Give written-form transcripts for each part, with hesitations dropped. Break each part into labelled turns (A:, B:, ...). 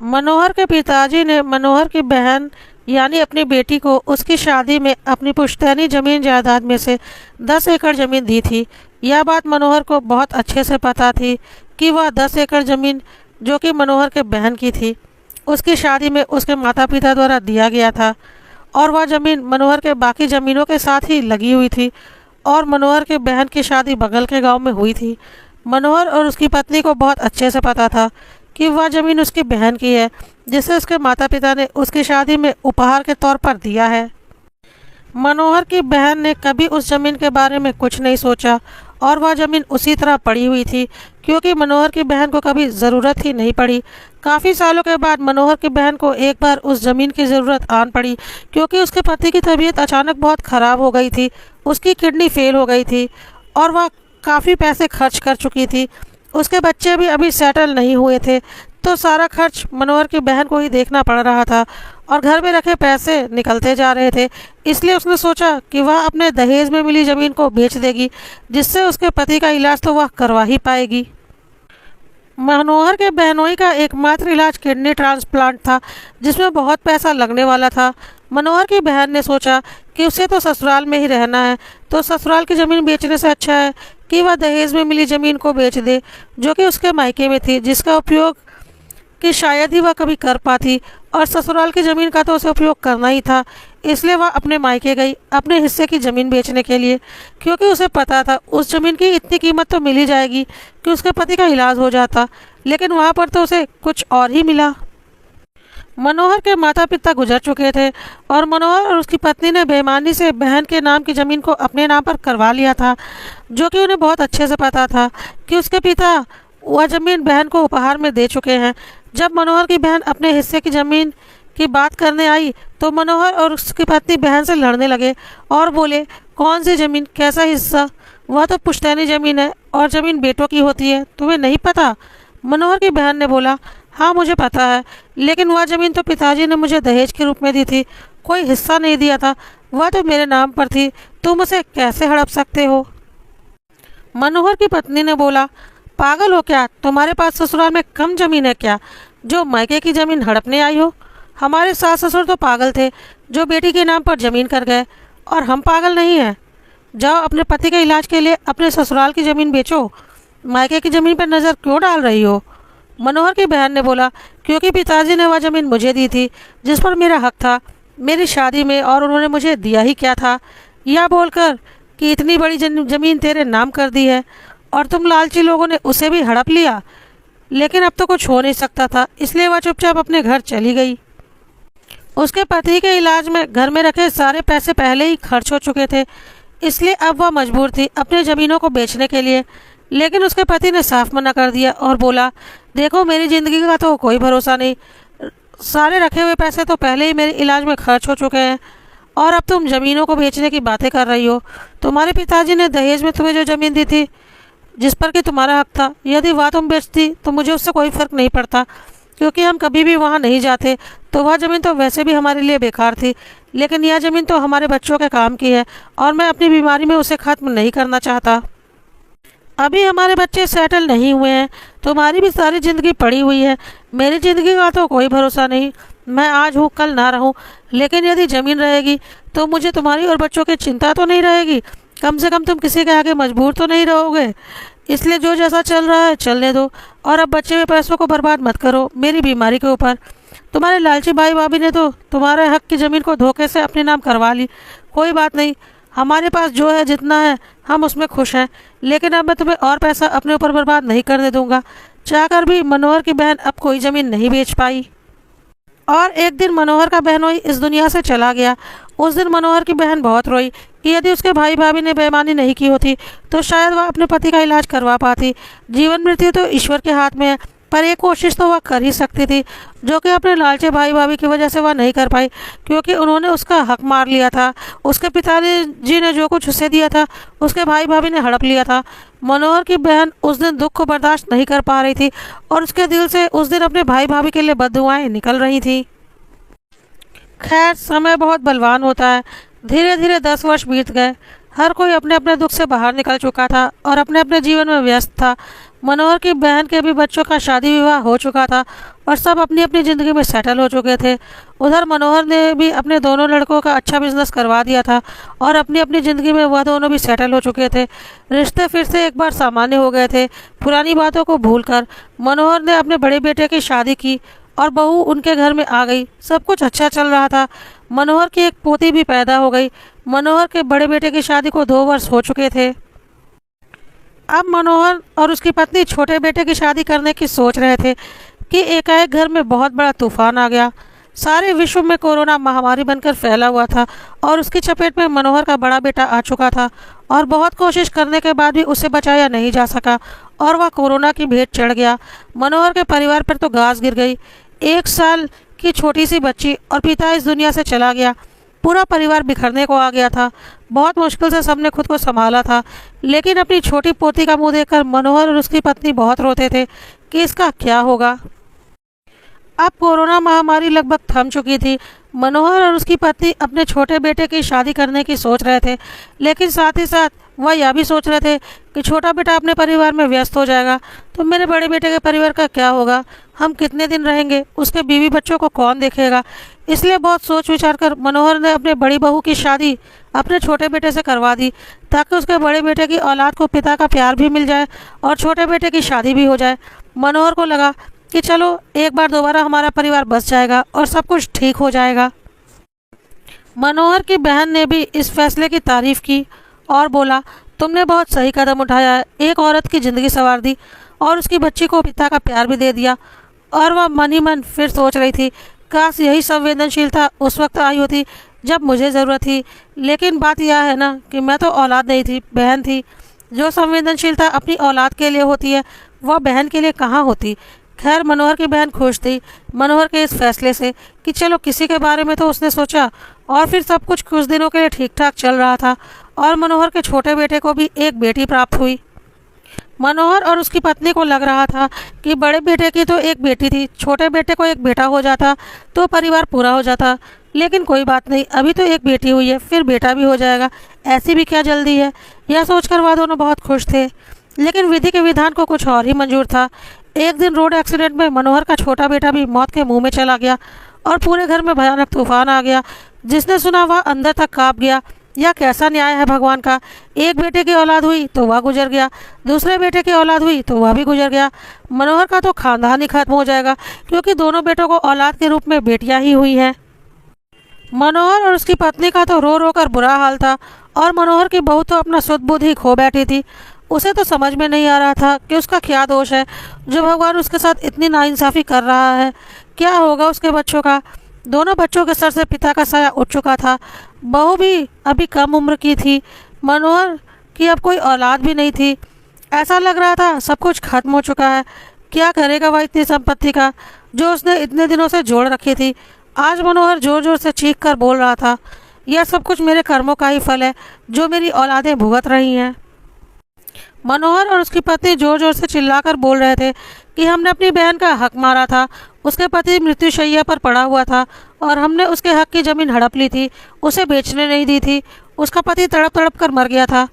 A: मनोहर के पिताजी ने मनोहर की बहन यानी अपनी बेटी को उसकी शादी में अपनी पुश्तैनी जमीन जायदाद में से 10 एकड़ ज़मीन दी थी। यह बात मनोहर को बहुत अच्छे से पता थी कि वह 10 एकड़ ज़मीन जो कि मनोहर के बहन की थी, उसकी शादी में उसके माता पिता द्वारा दिया गया था और वह ज़मीन मनोहर के बाकी ज़मीनों के साथ ही लगी हुई थी और मनोहर के बहन की शादी बगल के गांव में हुई थी। मनोहर और उसकी पत्नी को बहुत अच्छे से पता था कि वह ज़मीन उसकी बहन की है, जिसे उसके माता पिता ने उसकी शादी में उपहार के तौर पर दिया है। मनोहर की बहन ने कभी उस ज़मीन के बारे में कुछ नहीं सोचा और वह ज़मीन उसी तरह पड़ी हुई थी, क्योंकि मनोहर की बहन को कभी ज़रूरत ही नहीं पड़ी। काफ़ी सालों के बाद मनोहर की बहन को एक बार उस ज़मीन की ज़रूरत आन पड़ी, क्योंकि उसके पति की तबीयत अचानक बहुत ख़राब हो गई थी। उसकी किडनी फेल हो गई थी और वह काफ़ी पैसे खर्च कर चुकी थी। उसके बच्चे भी अभी सेटल नहीं हुए थे, तो सारा खर्च मनोहर की बहन को ही देखना पड़ रहा था और घर में रखे पैसे निकलते जा रहे थे। इसलिए उसने सोचा कि वह अपने दहेज में मिली ज़मीन को बेच देगी, जिससे उसके पति का इलाज तो वह करवा ही पाएगी। मनोहर के बहनोई का एकमात्र इलाज किडनी ट्रांसप्लांट था, जिसमें बहुत पैसा लगने वाला था। मनोहर की बहन ने सोचा कि उसे तो ससुराल में ही रहना है, तो ससुराल की ज़मीन बेचने से अच्छा है कि वह दहेज में मिली ज़मीन को बेच दे, जो कि उसके मायके में थी, जिसका उपयोग कि शायद ही वह कभी कर पाती, और ससुराल की ज़मीन का तो उसे उपयोग करना ही था। इसलिए वह अपने मायके गई अपने हिस्से की ज़मीन बेचने के लिए, क्योंकि उसे पता था उस ज़मीन की इतनी कीमत तो मिल ही जाएगी कि उसके पति का इलाज हो जाता। लेकिन वहाँ पर तो उसे कुछ और ही मिला। मनोहर के माता पिता गुजर चुके थे और मनोहर और उसकी पत्नी ने बेईमानी से बहन के नाम की ज़मीन को अपने नाम पर करवा लिया था, जो कि उन्हें बहुत अच्छे से पता था कि उसके पिता वह ज़मीन बहन को उपहार में दे चुके हैं। जब मनोहर की बहन अपने हिस्से की ज़मीन की बात करने आई, तो मनोहर और उसकी पत्नी बहन से लड़ने लगे और बोले, कौन सी ज़मीन, कैसा हिस्सा, वह तो पुश्तैनी ज़मीन है और ज़मीन बेटों की होती है, तुम्हें नहीं पता? मनोहर की बहन ने बोला, हाँ मुझे पता है, लेकिन वह ज़मीन तो पिताजी ने मुझे दहेज के रूप में दी थी, कोई हिस्सा नहीं दिया था, वह तो मेरे नाम पर थी, तुम उसे कैसे हड़प सकते हो? मनोहर की पत्नी ने बोला, पागल हो क्या, तुम्हारे पास ससुराल में कम ज़मीन है क्या जो मायके की ज़मीन हड़पने आई हो? हमारे सास ससुर तो पागल थे जो बेटी के नाम पर ज़मीन कर गए, और हम पागल नहीं हैं। जाओ अपने पति के इलाज के लिए अपने ससुराल की ज़मीन बेचो, मायके की ज़मीन पर नज़र क्यों डाल रही हो? मनोहर की बहन ने बोला, क्योंकि पिताजी ने वह ज़मीन मुझे दी थी जिस पर मेरा हक था मेरी शादी में, और उन्होंने मुझे दिया ही क्या था, यह बोलकर कि इतनी बड़ी ज़मीन तेरे नाम कर दी है और तुम लालची लोगों ने उसे भी हड़प लिया। लेकिन अब तो कुछ हो नहीं सकता था, इसलिए वह चुपचाप अपने घर चली गई। उसके पति के इलाज में घर में रखे सारे पैसे पहले ही खर्च हो चुके थे, इसलिए अब वह मजबूर थी अपनी ज़मीनों को बेचने के लिए। लेकिन उसके पति ने साफ मना कर दिया और बोला, देखो मेरी ज़िंदगी का तो कोई भरोसा नहीं, सारे रखे हुए पैसे तो पहले ही मेरे इलाज में खर्च हो चुके हैं और अब तुम ज़मीनों को बेचने की बातें कर रही हो। तुम्हारे पिताजी ने दहेज में तुम्हें जो ज़मीन दी थी जिस पर कि तुम्हारा हक था, यदि वह तुम बेचती तो मुझे उससे कोई फ़र्क नहीं पड़ता, क्योंकि हम कभी भी वहाँ नहीं जाते, तो वह ज़मीन तो वैसे भी हमारे लिए बेकार थी। लेकिन यह ज़मीन तो हमारे बच्चों के काम की है और मैं अपनी बीमारी में उसे ख़त्म नहीं करना चाहता। अभी हमारे बच्चे सेटल नहीं हुए हैं, तुम्हारी भी सारी ज़िंदगी पड़ी हुई है, मेरी ज़िंदगी का तो कोई भरोसा नहीं, मैं आज हूँ कल ना रहूँ। लेकिन यदि ज़मीन रहेगी तो मुझे तुम्हारी और बच्चों की चिंता तो नहीं रहेगी, कम से कम तुम किसी के आगे मजबूर तो नहीं रहोगे। इसलिए जो जैसा चल रहा है चलने दो, और अब बच्चे हुए पैसों को बर्बाद मत करो मेरी बीमारी के ऊपर। तुम्हारे लालची भाई भाभी ने तो तुम्हारे हक की ज़मीन को धोखे से अपने नाम करवा ली, कोई बात नहीं, हमारे पास जो है जितना है हम उसमें खुश हैं, लेकिन अब मैं तुम्हें और पैसा अपने ऊपर बर्बाद नहीं करने दूंगा। चाहकर भी मनोहर की बहन अब कोई ज़मीन नहीं बेच पाई और एक दिन मनोहर का बहनोई इस दुनिया से चला गया। उस दिन मनोहर की बहन बहुत रोई कि यदि उसके भाई भाभी ने बेईमानी नहीं की होती तो शायद वह अपने पति का इलाज करवा पाती। जीवन मृत्यु तो ईश्वर के हाथ में है, पर एक कोशिश तो वह कर ही सकती थी, जो कि अपने लालचे भाई भाभी की वजह से वह नहीं कर पाई, क्योंकि उन्होंने उसका हक मार लिया था। उसके पिताजी ने जो कुछ उसे दिया था उसके भाई भाभी ने हड़प लिया था। मनोहर की बहन उस दिन दुख को बर्दाश्त नहीं कर पा रही थी और उसके दिल से उस दिन अपने भाई भाभी के लिए बद्दुआएं निकल रही थी। खैर, समय बहुत बलवान होता है। धीरे धीरे 10 वर्ष बीत गए। हर कोई अपने अपने दुख से बाहर निकल चुका था और अपने अपने जीवन में व्यस्त था। मनोहर की बहन के भी बच्चों का शादी विवाह हो चुका था और सब अपनी अपनी ज़िंदगी में सेटल हो चुके थे। उधर मनोहर ने भी अपने दोनों लड़कों का अच्छा बिजनेस करवा दिया था और अपनी अपनी ज़िंदगी में वह दोनों भी सेटल हो चुके थे। रिश्ते फिर से एक बार सामान्य हो गए थे। पुरानी बातों को भूलकर मनोहर ने अपने बड़े बेटे की शादी की और बहू उनके घर में आ गई। सब कुछ अच्छा चल रहा था। मनोहर की एक पोती भी पैदा हो गई। मनोहर के बड़े बेटे की शादी को 2 वर्ष हो चुके थे। अब मनोहर और उसकी पत्नी छोटे बेटे की शादी करने की सोच रहे थे कि एकाएक घर में बहुत बड़ा तूफान आ गया। सारे विश्व में कोरोना महामारी बनकर फैला हुआ था और उसकी चपेट में मनोहर का बड़ा बेटा आ चुका था और बहुत कोशिश करने के बाद भी उसे बचाया नहीं जा सका और वह कोरोना की भेंट चढ़ गया। मनोहर के परिवार पर तो गाज गिर गई। 1 साल की छोटी सी बच्ची और पिता इस दुनिया से चला गया। पूरा परिवार बिखरने को आ गया था। बहुत मुश्किल से सबने खुद को संभाला था, लेकिन अपनी छोटी पोती का मुंह देखकर मनोहर और उसकी पत्नी बहुत रोते थे कि इसका क्या होगा। अब कोरोना महामारी लगभग थम चुकी थी। मनोहर और उसकी पत्नी अपने छोटे बेटे की शादी करने की सोच रहे थे, लेकिन साथ ही साथ वह यह भी सोच रहे थे कि छोटा बेटा अपने परिवार में व्यस्त हो जाएगा तो मेरे बड़े बेटे के परिवार का क्या होगा, हम कितने दिन रहेंगे, उसके बीवी बच्चों को कौन देखेगा। इसलिए बहुत सोच विचार कर मनोहर ने अपने बड़ी बहू की शादी अपने छोटे बेटे से करवा दी ताकि उसके बड़े बेटे की औलाद को पिता का प्यार भी मिल जाए और छोटे बेटे की शादी भी हो जाए। मनोहर को लगा कि चलो एक बार दोबारा हमारा परिवार बस जाएगा और सब कुछ ठीक हो जाएगा। मनोहर की बहन ने भी इस फैसले की तारीफ की और बोला, तुमने बहुत सही कदम उठाया है। एक औरत की ज़िंदगी संवार दी और उसकी बच्ची को पिता का प्यार भी दे दिया। और वह मन ही मन फिर सोच रही थी, काश यही संवेदनशीलता उस वक्त आई होती जब मुझे ज़रूरत थी। लेकिन बात यह है ना कि मैं तो औलाद नहीं थी, बहन थी। जो संवेदनशीलता अपनी औलाद के लिए होती है वह बहन के लिए कहाँ होती। खैर, मनोहर की बहन खुश थी मनोहर के इस फैसले से कि चलो किसी के बारे में तो उसने सोचा। और फिर सब कुछ कुछ दिनों के लिए ठीक ठाक चल रहा था और मनोहर के छोटे बेटे को भी एक बेटी प्राप्त हुई। मनोहर और उसकी पत्नी को लग रहा था कि बड़े बेटे की तो एक बेटी थी, छोटे बेटे को एक बेटा हो जाता तो परिवार पूरा हो जाता। लेकिन कोई बात नहीं, अभी तो एक बेटी हुई है, फिर बेटा भी हो जाएगा, ऐसी भी क्या जल्दी है। यह सोचकर वह दोनों बहुत खुश थे। लेकिन विधि के विधान को कुछ और ही मंजूर था। एक दिन रोड एक्सीडेंट में मनोहर का छोटा बेटा भी मौत के मुंह में चला गया और पूरे घर में भयानक तूफान आ गया। जिसने सुना वह अंदर तक कांप गया। यह कैसा न्याय है भगवान का। एक बेटे की औलाद हुई तो वह गुजर गया, दूसरे बेटे की औलाद हुई तो वह भी गुजर गया। मनोहर का तो खानदान ही खत्म हो जाएगा क्योंकि दोनों बेटों को औलाद के रूप में बेटियां ही हुई हैं। मनोहर और उसकी पत्नी का तो रो रो कर बुरा हाल था और मनोहर की बहू तो अपना सुध बुध ही खो बैठी थी। उसे तो समझ में नहीं आ रहा था कि उसका क्या दोष है जो भगवान उसके साथ इतनी नाइंसाफ़ी कर रहा है। क्या होगा उसके बच्चों का। दोनों बच्चों के सर से पिता का साया उठ चुका था। बहू भी अभी कम उम्र की थी। मनोहर की अब कोई औलाद भी नहीं थी। ऐसा लग रहा था सब कुछ खत्म हो चुका है। क्या करेगा वह इतनी संपत्ति का जो उसने इतने दिनों से जोड़ रखी थी। आज मनोहर जोर जोर से चीख कर बोल रहा था, यह सब कुछ मेरे कर्मों का ही फल है जो मेरी औलादें भुगत रही हैं। मनोहर और उसकी पत्नी जोर जोर से चिल्लाकर बोल रहे थे कि हमने अपनी बहन का हक मारा था। उसके पति मृत्युशैया पर पड़ा हुआ था और हमने उसके हक की ज़मीन हड़प ली थी, उसे बेचने नहीं दी थी। उसका पति तड़प तड़प कर मर गया था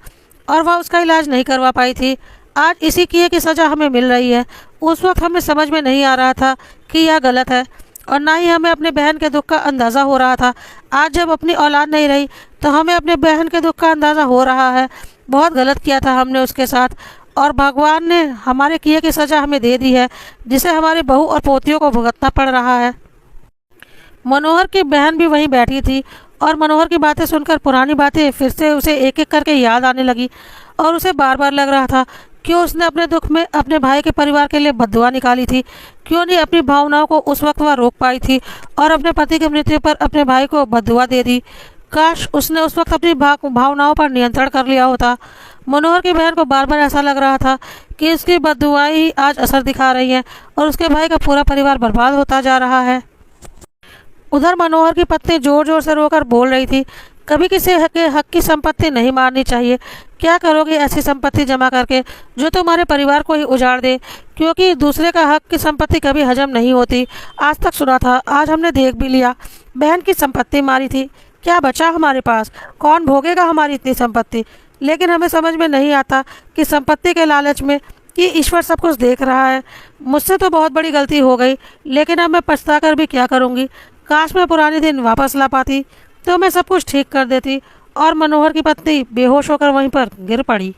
A: और वह उसका इलाज नहीं करवा पाई थी। आज इसी किए की सज़ा हमें मिल रही है। उस वक्त हमें समझ में नहीं आ रहा था कि यह गलत है और ना ही हमें अपने बहन के दुख का अंदाज़ा हो रहा था। आज जब अपनी औलाद नहीं रही तो हमें अपने बहन के दुख का अंदाज़ा हो रहा है। बहुत गलत किया था हमने उसके साथ और भगवान ने हमारे किए की सज़ा हमें दे दी है जिसे हमारी बहू और पोतियों को भुगतना पड़ रहा है। मनोहर की बहन भी वहीं बैठी थी और मनोहर की बातें सुनकर पुरानी बातें फिर से उसे एक एक करके याद आने लगी और उसे बार बार लग रहा था क्यों उसने अपने दुख में अपने भाई के परिवार के लिए बद्दुआ निकाली थी। क्यों नहीं अपनी भावनाओं को उस वक्त वह रोक पाई थी और अपने पति की मृत्यु पर अपने भाई को बद्दुआ दे दी। काश उसने उस वक्त अपनी भावनाओं पर नियंत्रण कर लिया होता। मनोहर की बहन को बार बार ऐसा लग रहा था कि उसकी बद्दुआएं ही आज असर दिखा रही हैं और उसके भाई का पूरा परिवार बर्बाद होता जा रहा है। उधर मनोहर की पत्नी जोर जोर से रोकर बोल रही थी, कभी किसी के हक की संपत्ति नहीं मारनी चाहिए। क्या करोगे ऐसी संपत्ति जमा करके जो तुम्हारे परिवार को ही उजाड़ दे, क्योंकि दूसरे का हक की संपत्ति कभी हजम नहीं होती। आज तक सुना था, आज हमने देख भी लिया। बहन की संपत्ति मारी थी, क्या बचा हमारे पास? कौन भोगेगा हमारी इतनी संपत्ति? लेकिन हमें समझ में नहीं आता कि संपत्ति के लालच में कि ईश्वर सब कुछ देख रहा है। मुझसे तो बहुत बड़ी गलती हो गई, लेकिन अब मैं पछता कर भी क्या करूँगी। काश मैं पुराने दिन वापस ला पाती तो मैं सब कुछ ठीक कर देती। और मनोहर की पत्नी बेहोश होकर वहीं पर गिर पड़ी।